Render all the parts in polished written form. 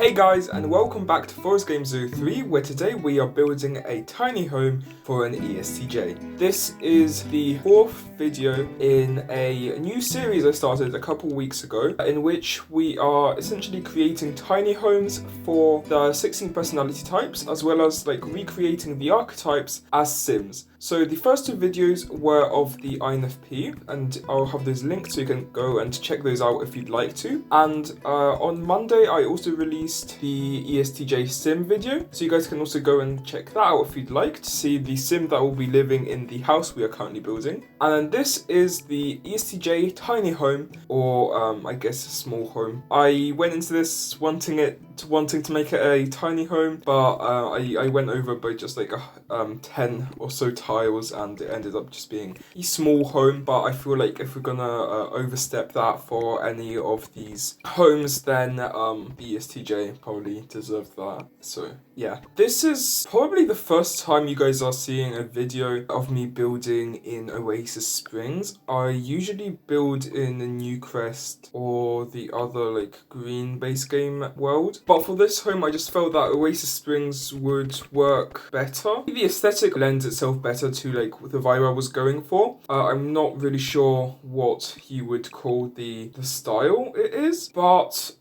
Hey guys, and welcome back to Forest Game Zoo 3, where today we are building a tiny home for an ESTJ. This is the fourth video in a new series I started a couple weeks ago, in which we are essentially creating tiny homes for the 16 personality types, as well as recreating the archetypes as Sims. So the first two videos were of the INFP, and I'll have those linked so you can go and check those out if you'd like to. And on Monday, I also released the ESTJ Sim video, so you guys can also go and check that out if you'd like to see the Sim that will be living in the house we are currently building. And then this is the ESTJ tiny home, or I guess a small home. I went into this wanting to make it a tiny home, but I went over by just 10 or so tiles, and it ended up just being a small home. But I feel like if we're gonna overstep that for any of these homes, then the ESTJ probably deserves that. So yeah, this is probably the first time you guys are seeing a video of me building in Oasis Springs. I usually build in the Newcrest or the other green base game world, but for this home I just felt that Oasis Springs would work better. The aesthetic lends itself better to the vibe I was going for. I'm not really sure what you would call the style it is, but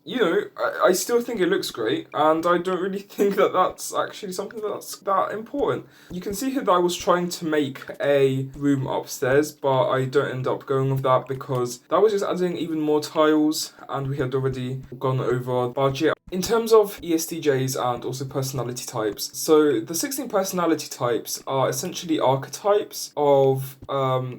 I still think it looks great, and I don't really think that that's actually something that's that important. You can see here that I was trying to make a room upstairs, but I don't end up going with that because that was just adding even more tiles, and we had already gone over our budget. In terms of ESTJs and also personality types, so the 16 personality types are essentially archetypes of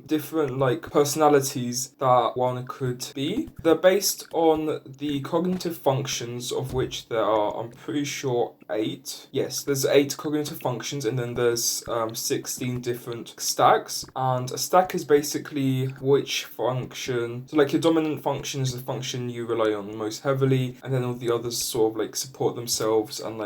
different personalities that one could be. They're based on the cognitive functions, of which there are, I'm pretty sure, 8. Yes, there's 8 cognitive functions, and then there's 16 different stacks. And a stack is basically which function, so your dominant function is the function you rely on most heavily, and then all the others sort of support themselves, and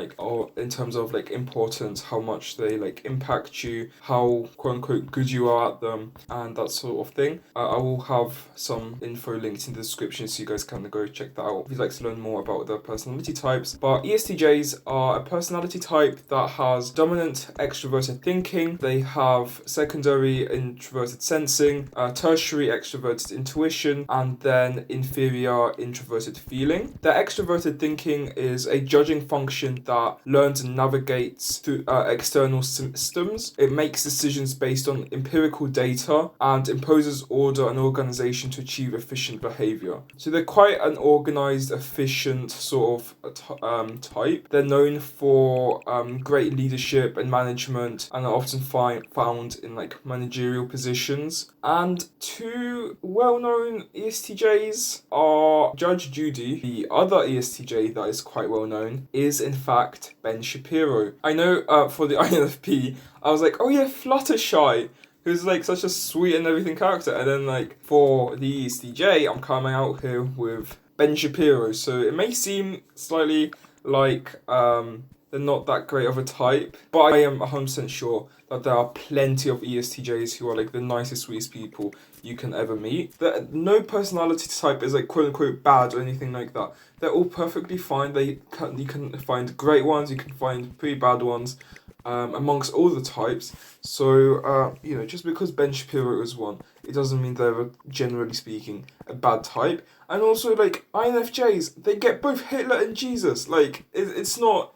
in terms of importance, how much they impact you, how quote unquote good you are at them, and that sort of thing. I will have some info linked in the description so you guys can go check that out if you'd like to learn more about the personality types. But ESTJs are a personality type that has dominant extroverted thinking, they have secondary introverted sensing, tertiary extroverted intuition, and then inferior introverted feeling. Their extroverted thinking is a judging function that learns and navigates through external systems. It makes decisions based on empirical data and imposes order and organization to achieve efficient behavior. So they're quite an organized, efficient sort of type. They're known for great leadership and management, and are often found in managerial positions. And two well-known ESTJs are Judge Judy. The other ESTJ that is quite well known is in fact Ben Shapiro. I know for the INFP, I was like, oh yeah, Fluttershy, who's such a sweet and everything character, and then for the ESTJ, I'm coming out here with Ben Shapiro. So it may seem slightly they're not that great of a type, but I am 100% sure that there are plenty of ESTJs who are the nicest, sweetest people you can ever meet. That no personality type is quote unquote bad or anything like that. They're all perfectly fine. You can find great ones, you can find pretty bad ones, amongst all the types. So just because Ben Shapiro is one, it doesn't mean they're, generally speaking, a bad type. And also INFJs, they get both Hitler and Jesus. It's not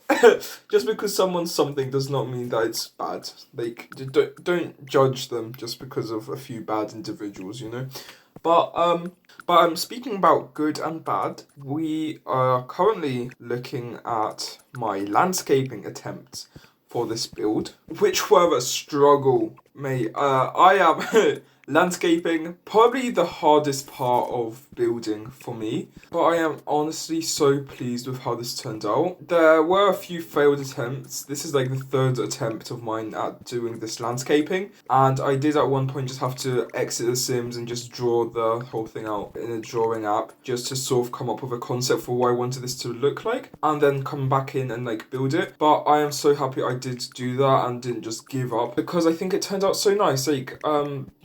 just because someone's something does not mean that it's bad. Don't judge them just because of a few bad individuals, But I'm speaking about good and bad. We are currently looking at my landscaping attempts for this build, which were a struggle, mate. I am landscaping, probably the hardest part of building for me, but I am honestly so pleased with how this turned out. There were a few failed attempts. This is the third attempt of mine at doing this landscaping, and I did at one point just have to exit the Sims and just draw the whole thing out in a drawing app, just to sort of come up with a concept for what I wanted this to look like, and then come back in and build it. But I am so happy I did do that and didn't just give up, because I think it turned turned out so nice. Like,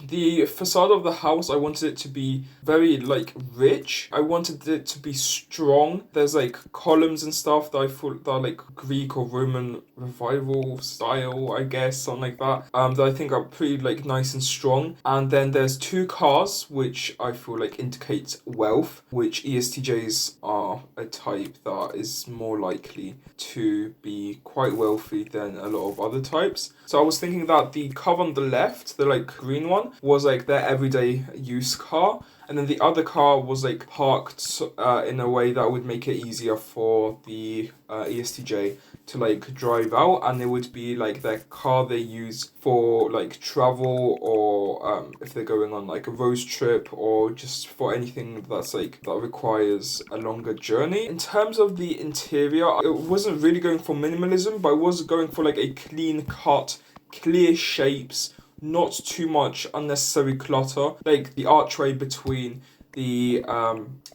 the facade of the house, I wanted it to be very, like, rich. I wanted it to be strong. There's, like, columns and stuff that I thought that are, like, Greek or Roman revival style, I guess, something like that. That I think are pretty, like, nice and strong. And then there's 2 cars, which I feel like indicates wealth, which ESTJs are a type that is more likely to be quite wealthy than a lot of other types. So I was thinking that the car on the left, the like green one, was like their everyday use car, and then the other car was like parked in a way that would make it easier for the ESTJ to like drive out, and it would be like their car they use for like travel, or if they're going on like a road trip, or just for anything that's like that requires a longer journey. In terms of the interior, I wasn't really going for minimalism, but I was going for like a clean cut, clear shapes, not too much unnecessary clutter. Like the archway between the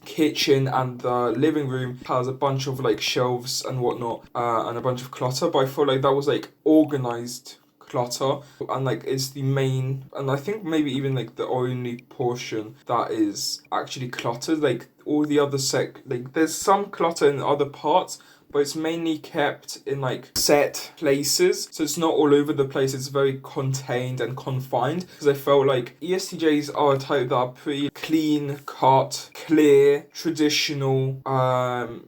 kitchen and the living room has a bunch of like shelves and whatnot, and a bunch of clutter, but I felt like that was like organized clutter, and like it's the main, and I think maybe even like the only portion that is actually cluttered. Like all the other like there's some clutter in other parts, but it's mainly kept in like set places, so it's not all over the place. It's very contained and confined, because I felt like ESTJs are a type that are pretty clean cut, clear, traditional,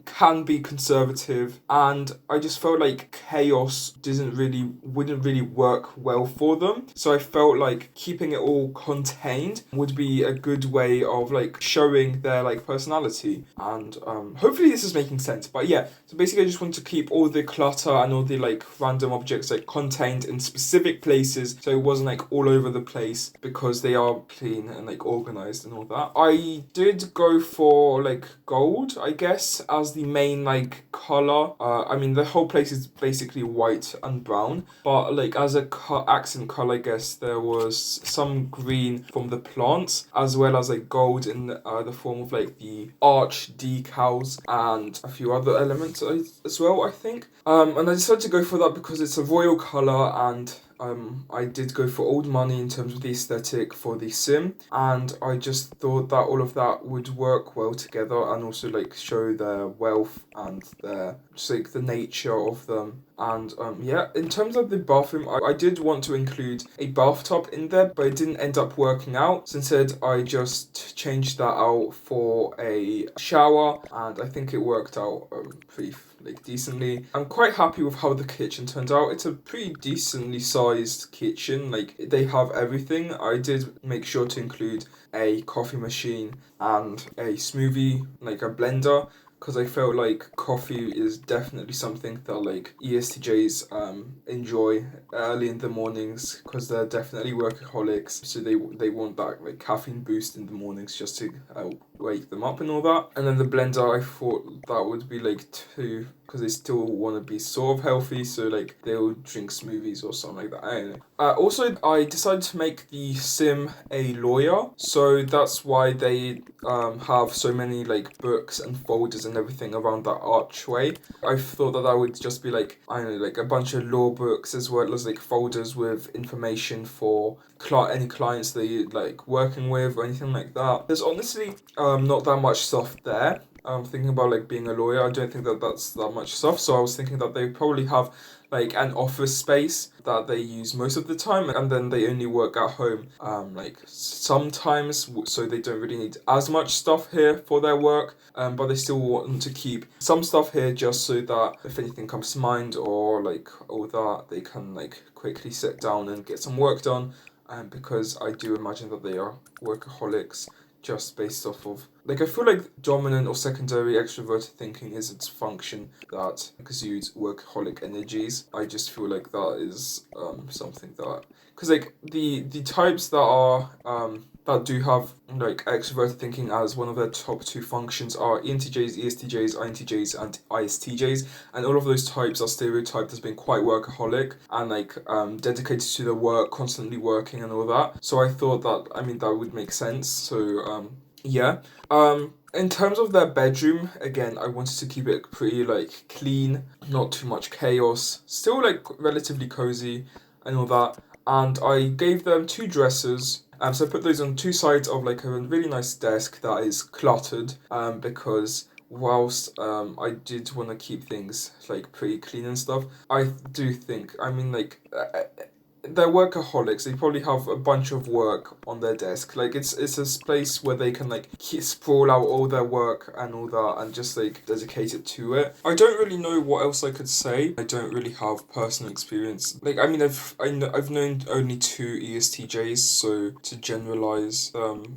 can be conservative, and I just felt like chaos wouldn't really work well for them. So I felt like keeping it all contained would be a good way of like showing their like personality, and hopefully this is making sense. But yeah, so basically I just want to keep all the clutter and all the like random objects like contained in specific places, so it wasn't like all over the place, because they are clean and like organized and all that. I did go for like gold, I guess, as the main like color. I mean the whole place is basically white and brown, but like as a accent color, I guess there was some green from the plants, as well as like gold in the form of like the arch decals and a few other elements as well, I think. And I decided to go for that because it's a royal colour, and I did go for old money in terms of the aesthetic for the sim, and I just thought that all of that would work well together, and also like show their wealth and their just like the nature of them. And yeah, in terms of the bathroom, I did want to include a bathtub in there, but it didn't end up working out. So instead, I just changed that out for a shower, and I think it worked out pretty like decently. I'm quite happy with how the kitchen turned out. It's a pretty decently sized kitchen. Like they have everything. I did make sure to include a coffee machine and a smoothie, like a blender, because I felt like coffee is definitely something that like ESTJs enjoy early in the mornings, because they're definitely workaholics, so they want that like caffeine boost in the mornings just to wake them up and all that. And then the blender, I thought that would be like two, because they still want to be sort of healthy, so like they'll drink smoothies or something like that. I don't know. Also, I decided to make the sim a lawyer, so that's why they have so many like books and folders and everything around that archway. I thought that would just be like, I don't know, like a bunch of law books, as well as like folders with information for any clients that you like working with or anything like that. There's honestly not that much stuff there. Thinking about like being a lawyer, I don't think that that's that much stuff. So I was thinking that they probably have like an office space that they use most of the time, and then they only work at home like sometimes, so they don't really need as much stuff here for their work, but they still want to keep some stuff here just so that if anything comes to mind or like all that, they can like quickly sit down and get some work done. Because I do imagine that they are workaholics, just based off of like, I feel like dominant or secondary extroverted thinking is its function that exudes workaholic energies. I just feel like that is something that, because like the types that are that do have like extroverted thinking as one of their top 2 functions are ENTJs, ESTJs, INTJs, and ISTJs, and all of those types are stereotyped as being quite workaholic and like dedicated to their work, constantly working and all that. So I thought that, I mean, that would make sense. So yeah. In terms of their bedroom, again, I wanted to keep it pretty like clean, not too much chaos, still like relatively cozy and all that. and I gave them 2 dressers. So I put those on 2 sides of like a really nice desk that is cluttered, because whilst I did want to keep things like pretty clean and stuff, I do think, I mean, like, they're workaholics. They probably have a bunch of work on their desk. Like, it's a place where they can like sprawl out all their work and all that, and just like dedicate it to it. I don't really know what else I could say. I don't really have personal experience. Like, I mean, I've known only 2 ESTJs, so to generalize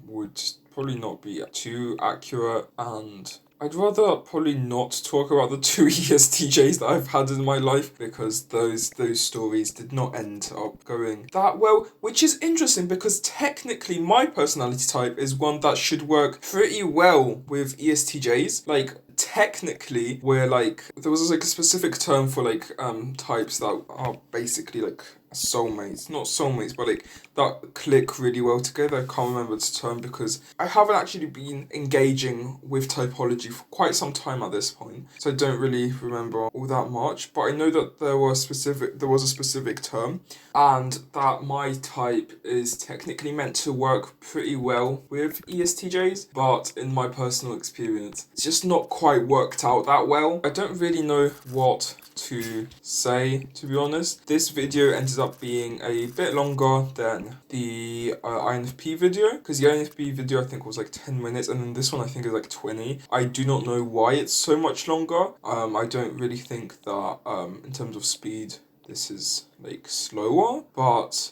would probably not be too accurate, and I'd rather probably not talk about the 2 ESTJs that I've had in my life, because those stories did not end up going that well, which is interesting because technically my personality type is one that should work pretty well with ESTJs. Like, technically, we're like, there was like a specific term for like types that are basically like soulmates, not soulmates, but like that click really well together. I can't remember the term because I haven't actually been engaging with typology for quite some time at this point, so I don't really remember all that much. But I know that there was a specific term, and that my type is technically meant to work pretty well with ESTJs, but in my personal experience, it's just not quite worked out that well. I don't really know what to say, to be honest. This video ended up being a bit longer than the INFP video, because the INFP video I think was like 10 minutes, and then this one I think is like 20. I do not know why it's so much longer. I don't really think that in terms of speed this is like slower, but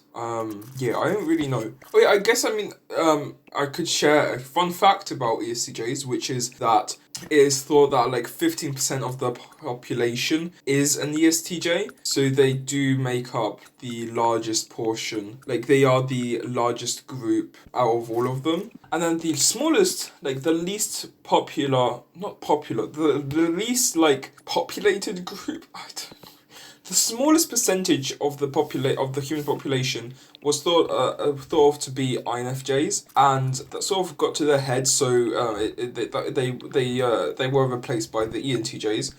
yeah, I don't really know. Oh yeah, I guess, I mean, I could share a fun fact about ESTJs, which is that it is thought that like 15% of the population is an ESTJ, so they do make up the largest portion. Like, they are the largest group out of all of them. And then the smallest, like the least popular, not popular, the least like populated group, I don't know. The smallest percentage of the human population was thought of to be INFJs, and that sort of got to their head. So they were replaced by the ENTJs,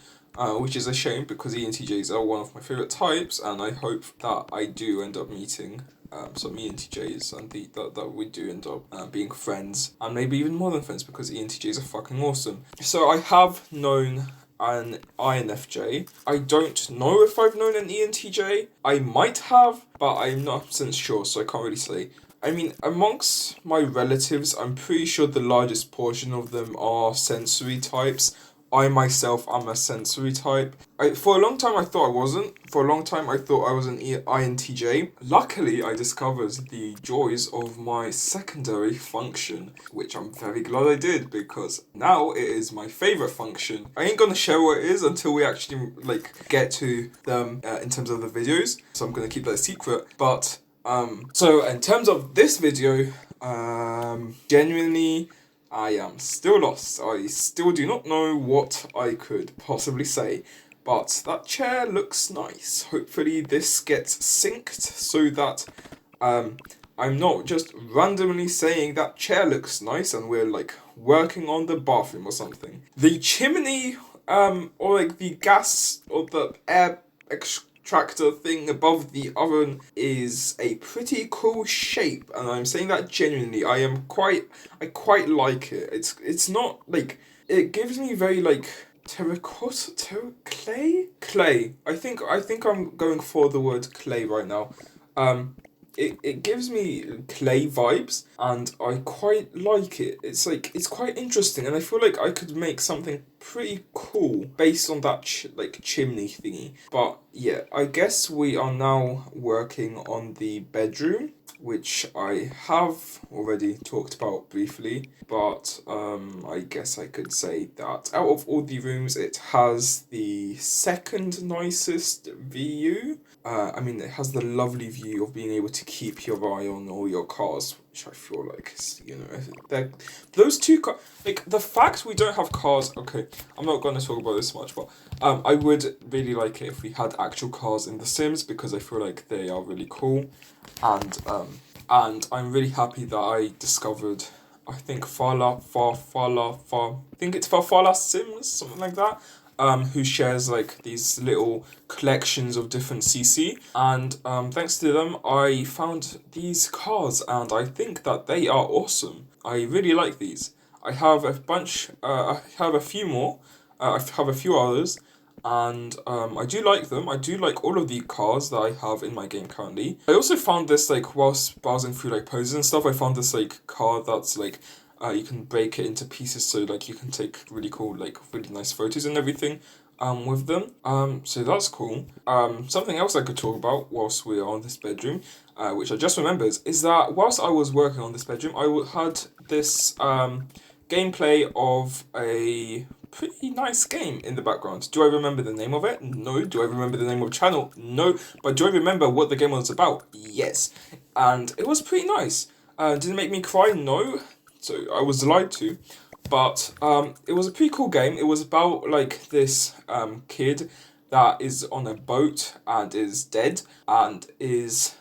which is a shame because ENTJs are one of my favorite types, and I hope that I do end up meeting some ENTJs, and that we do end up being friends, and maybe even more than friends, because ENTJs are fucking awesome. So I have known an INFJ. I don't know if I've known an ENTJ. I might have, but I'm not 100% sure, so I can't really say. I mean, amongst my relatives, I'm pretty sure the largest portion of them are sensory types. I myself am a sensory type. For a long time I thought I wasn't. For a long time I thought I was an INTJ. Luckily, I discovered the joys of my secondary function, which I'm very glad I did, because now it is my favourite function. I ain't gonna share what it is until we actually like get to them in terms of the videos, so I'm gonna keep that a secret. But so in terms of this video, genuinely, I am still lost. I still do not know what I could possibly say. But that chair looks nice. Hopefully this gets synced so that I'm not just randomly saying that chair looks nice and we're like working on the bathroom or something. The chimney, or like the gas or the air extractor thing above the oven is a pretty cool shape, and I'm saying that genuinely. I quite like it. It's not like, it gives me very like terracotta, clay. I think I'm going for the word clay right now. It gives me clay vibes, and I quite like it. It's like, it's quite interesting, and I feel like I could make something pretty cool based on that chimney thingy. But yeah, I guess we are now working on the bedroom, which I have already talked about briefly, but I guess I could say that out of all the rooms, it has the second nicest view. I mean, it has the lovely view of being able to keep your eye on all your cars, which I feel like is, you know, those two cars, like the fact we don't have cars. Okay, I'm not going to talk about this much, but I would really like it if we had actual cars in The Sims, because I feel like they are really cool, and I'm really happy that I discovered, I think I think it's Farfalla Sims, something like that. who shares like these little collections of different CC, and thanks to them I found these cars, and I think that they are awesome. I really like these. I have a bunch, I have a few more, I have a few others, and I do like them. I do like all of the cars that I have in my game currently. I also found this, like, whilst browsing through like poses and stuff, I found this like car that's like you can break it into pieces, so like you can take really cool, like really nice photos and everything with them. So that's cool. Something else I could talk about whilst we're on this bedroom, which I just remembered, is that whilst I was working on this bedroom, had this gameplay of a pretty nice game in the background. Do I remember the name of it? No. Do I remember the name of the channel? No. But do I remember what the game was about? Yes. And it was pretty nice. Did it make me cry? No. So I was lied to. But it was a pretty cool game. It was about like this kid that is on a boat and is dead and is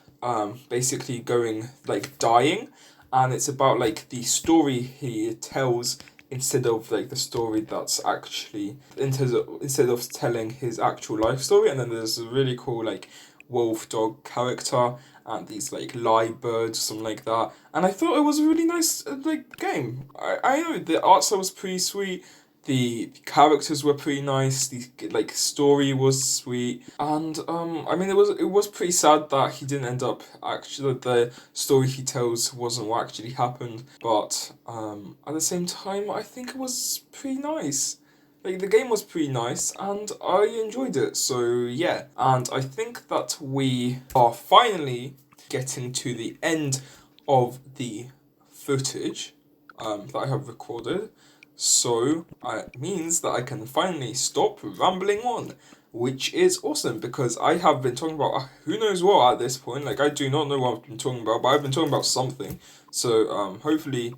basically going like dying, and it's about like the story he tells instead of like the story that's actually instead of telling his actual life story. And then there's a really cool like wolf dog character and these like lie birds, something like that. And I thought it was a really nice like game. I know the art style was pretty sweet. The characters were pretty nice. The like story was sweet, and I mean it was pretty sad that he didn't end up actually. The story he tells wasn't what actually happened, but at the same time I think it was pretty nice. Like the game was pretty nice, and I enjoyed it. So yeah, and I think that we are finally getting to the end of the footage that I have recorded. So it means that I can finally stop rambling on, which is awesome because I have been talking about who knows what at this point. Like I do not know what I've been talking about, but I've been talking about something. So hopefully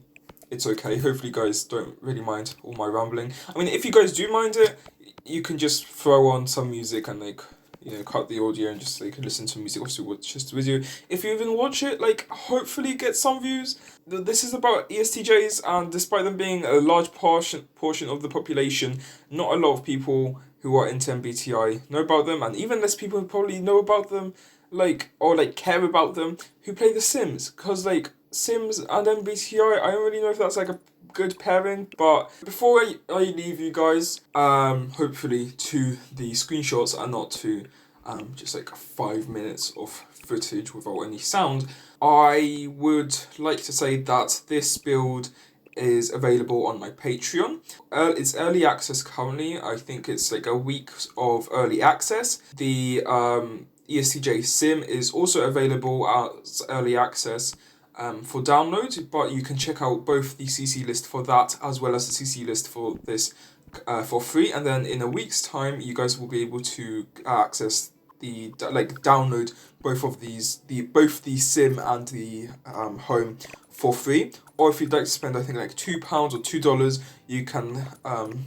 it's okay. Hopefully you guys don't really mind all my rambling. I mean, if you guys do mind it, you can just throw on some music and like, you know, cut the audio and just like listen to music, obviously watch just the video. If you even watch it, like hopefully get some views. This is about ESTJs, and despite them being a large portion of the population, not a lot of people who are into MBTI know about them, and even less people who probably know about them, like, or like care about them, who play The Sims. Cause like Sims and MBTI, I don't really know if that's like a good pairing. But before I leave you guys, hopefully to the screenshots and not to just like 5 minutes of footage without any sound, I would like to say that this build is available on my Patreon. It's early access currently. I think it's like a week of early access. The ESTJ Sim is also available as early access for download, but you can check out both the CC list for that as well as the CC list for this for free. And then in a week's time, you guys will be able to access the download both of these, both the Sim and the Home for free. Or if you'd like to spend, I think like £2 or $2, you can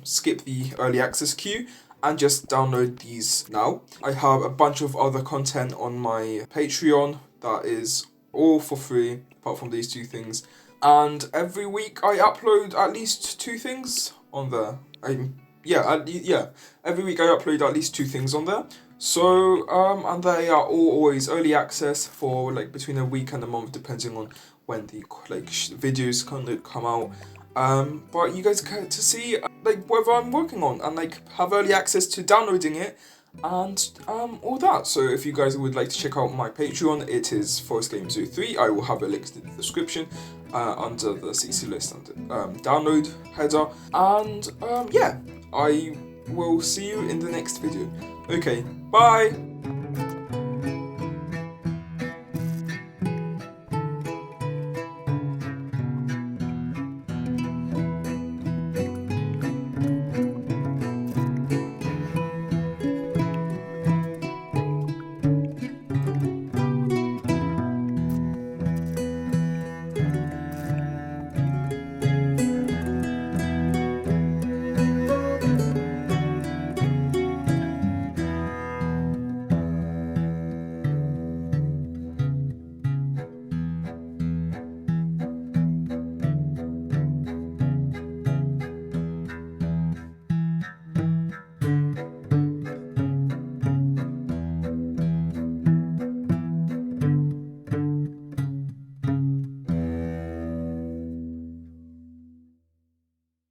skip the early access queue and just download these now. I have a bunch of other content on my Patreon that is all for free, apart from these two things. And every week I upload at least 2 things on there. Every week I upload at least 2 things on there. So, and they are all always early access for like between a week and a month, depending on when the videos kind of come out. But you guys get to see like whatever I'm working on and like have early access to downloading it and all that. So if you guys would like to check out my Patreon, it is ForestGame03. I will have a link in the description under the CC list and download header. And yeah, I will see you in the next video. Okay, bye!